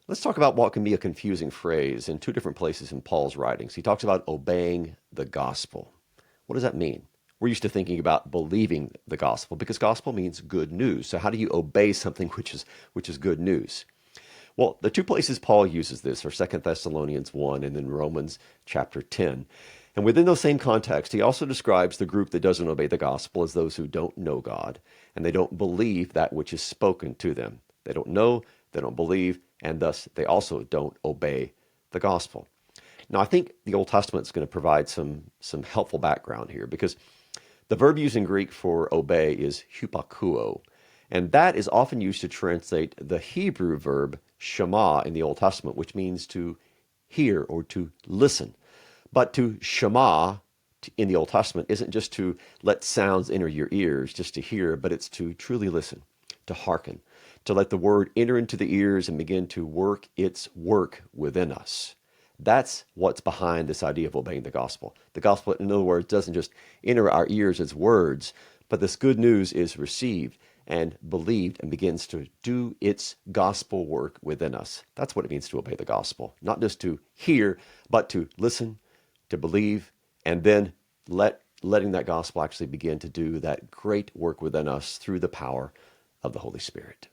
Let's talk about what can be a confusing phrase in two different places in Paul's writings. He talks about obeying the gospel. What does that mean? We're used to thinking about believing the gospel because gospel means good news. So how do you obey something which is good news? Well, the two places Paul uses this are 2 Thessalonians 1 and then Romans chapter 10. And within those same contexts, he also describes the group that doesn't obey the gospel as those who don't know God and they don't believe that which is spoken to them. They don't know, they don't believe, and thus they also don't obey the gospel. Now, I think the Old Testament is going to provide some helpful background here because the verb used in Greek for obey is hupakuo, and that is often used to translate the Hebrew verb shema in the Old Testament, which means to hear or to listen. But to shema in the Old Testament isn't just to let sounds enter your ears, just to hear, but it's to truly listen, to hearken, to let the word enter into the ears and begin to work its work within us. That's what's behind this idea of obeying the gospel. The gospel, in other words, doesn't just enter our ears as words, but this good news is received and believed and begins to do its gospel work within us. That's what it means to obey the gospel. Not just to hear, but to listen, to believe, and then letting that gospel actually begin to do that great work within us through the power of the Holy Spirit.